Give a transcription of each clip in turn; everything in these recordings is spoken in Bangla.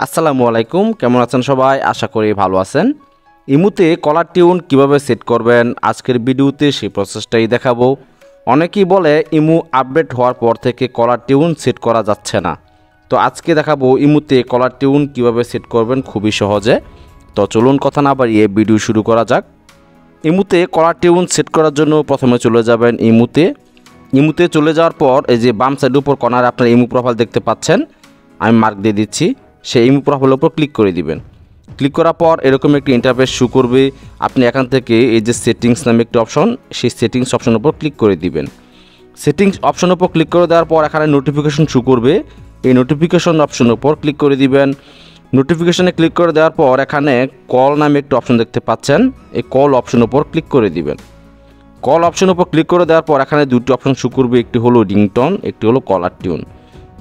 আসসালামু আলাইকুম, কেমন আছেন সবাই? আশা করি ভালো আছেন। ইমুতে কলার টিউন কিভাবে সেট করবেন আজকের ভিডিওতে সেই প্রসেসটাই দেখাবো। অনেকেই বলে ইমু আপডেট হওয়ার পর থেকে কলার টিউন সেট করা যাচ্ছে না। তো আজকে দেখাবো ইমুতে কলার টিউন কিভাবে সেট করবেন খুবই সহজে। তো চলুন কথা না বাড়িয়ে ভিডিও শুরু করা যাক। ইমুতে কলার টিউন সেট করার জন্য প্রথমে চলে যাবেন ইমুতে চলে যাওয়ার পর এই যে বাম সাইডের উপর কর্নারে আপনার ইমু প্রোফাইল দেখতে পাচ্ছেন, আমি মার্ক দিয়ে দিচ্ছি। সেই ইমু প্রোফাইলের উপর ক্লিক করে দিবেন। ক্লিক করার পর এরকম একটি ইন্টারফেস শো করবে। আপনি এখান থেকে এই যে সেটিংস নামে একটি অপশন, সেই সেটিংস অপশনের উপর ক্লিক করে দিবেন। সেটিংস অপশনের উপর ক্লিক করে দেওয়ার পর এখানে নোটিফিকেশন শো করবে। এই নোটিফিকেশন অপশনের উপর ক্লিক করে দিবেন। নোটিফিকেশনে ক্লিক করে দেওয়ার পর এখানে কল নামে একটি অপশন দেখতে পাচ্ছেন, এই কল অপশনের উপর ক্লিক করে দিবেন। কল অপশনের উপর ক্লিক করে দেওয়ার পর এখানে দুটি অপশন শো করবে, একটি হলো রিংটোন, একটি হলো কলার টিউন।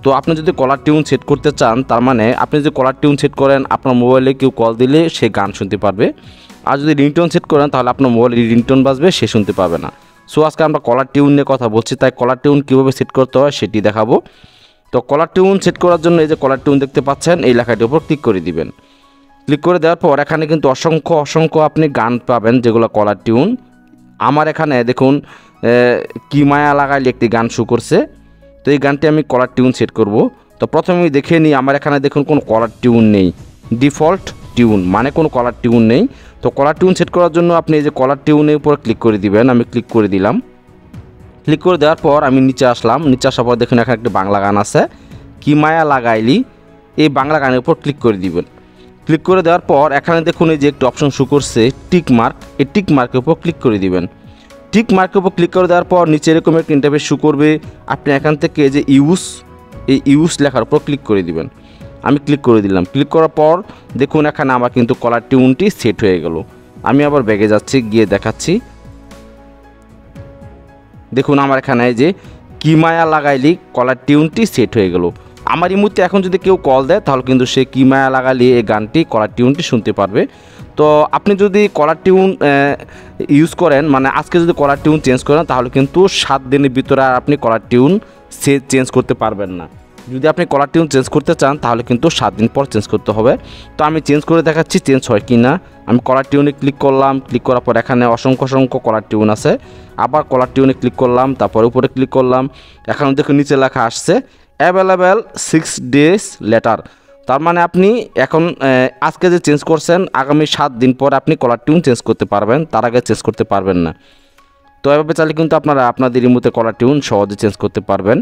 তো আপনি যদি কলার টিউন সেট করতে চান, তার মানে আপনি যদি কলার টিউন সেট করেন, আপনার মোবাইলে কেউ কল দিলে সে গান শুনতে পারবে। আর যদি রিংটোন সেট করেন, তাহলে আপনার মোবাইলে রিংটোন বাজবে, সে শুনতে পাবে না। সো আজকে আমরা কলার টিউন নিয়ে কথা বলছি, তাই কলার টিউন কীভাবে সেট করতে হয় সেটি দেখাবো। তো কলার টিউন সেট করার জন্য এই যে কলার টিউন দেখতে পাচ্ছেন, এই লেখাটির উপর ক্লিক করে দিবেন। ক্লিক করে দেওয়ার পর এখানে কিন্তু অসংখ্য আপনি গান পাবেন, যেগুলো কলার টিউন। আমার এখানে দেখুন কি মায়া লাগাইলে একটি গান শো করছে। তো এই গানটি আমি কলার টিউন সেট করব। তো প্রথমে আমি দেখে নিই, আমার এখানে দেখুন কোনো কলার টিউন নেই, ডিফল্ট টিউন মানে কোনো কলার টিউন নেই। তো কলার টিউন সেট করার জন্য আপনি এই যে কলার টিউনের উপর ক্লিক করে দিবেন। আমি ক্লিক করে দিলাম। ক্লিক করে দেওয়ার পর আমি নিচে আসলাম। নিচে আসার পর দেখুন এখানে একটি বাংলা গান আছে, কি মায়া লাগাইলি। এই বাংলা গানের উপর ক্লিক করে দিবেন। ক্লিক করে দেওয়ার পর এখানে দেখুন এই যে একটি অপশন শো করছে টিক মার্ক, এই টিক মার্কের উপর ক্লিক করে দিবেন। টিক মার্কের উপর ক্লিক করে দেওয়ার পর নিচে এরকম একটা ইন্টারফেস শো করবে। আপনি এখান থেকে এই যে এই ইউজ লেখার উপর ক্লিক করে দিবেন। আমি ক্লিক করে দিলাম। ক্লিক করার পর দেখুন এখানে আমার কিন্তু কলার টিউনটি সেট হয়ে গেল। আমি আবার ব্যাগে যাচ্ছি, গিয়ে দেখাচ্ছি। দেখুন আমার এখানে এই যে কি মায়া লাগাইলি কলার টিউনটি সেট হয়ে গেল। আমার এই মুহূর্তে এখন যদি কেউ কল দেয়, তাহলে কিন্তু সে কি মায়া লাগাইলি এই গানটি কলার টিউনটি শুনতে পারবে। তো আপনি যদি কলার টিউন ইউজ করেন, মানে আজকে যদি কলার টিউন চেঞ্জ করেন, তাহলে কিন্তু 7 দিনের ভিতরে আর আপনি কলার টিউন চেঞ্জ করতে পারবেন না। যদি আপনি কলার টিউন চেঞ্জ করতে চান, তাহলে কিন্তু 7 দিন পর চেঞ্জ করতে হবে। তো আমি চেঞ্জ করে দেখাচ্ছি চেঞ্জ হয় কি না। আমি কলার টিউনে ক্লিক করলাম। ক্লিক করার পর এখানে অসংখ্য কলার টিউন আছে। আবার কলার টিউনে ক্লিক করলাম, তারপরে উপরে ক্লিক করলাম। এখানে দেখুন নিচে লেখা আসছে অ্যাভেলেবেল 6 days লেটার। তার মানে আপনি এখন আজকে যে চেঞ্জ করছেন, আগামী 7 দিন পর আপনি কলার টিউন চেঞ্জ করতে পারবেন, তার আগে চেঞ্জ করতে পারবেন না। তো এভাবে চাইলে কিন্তু আপনারা আপনাদের রিমোটে কলার টিউন সহজে চেঞ্জ করতে পারবেন।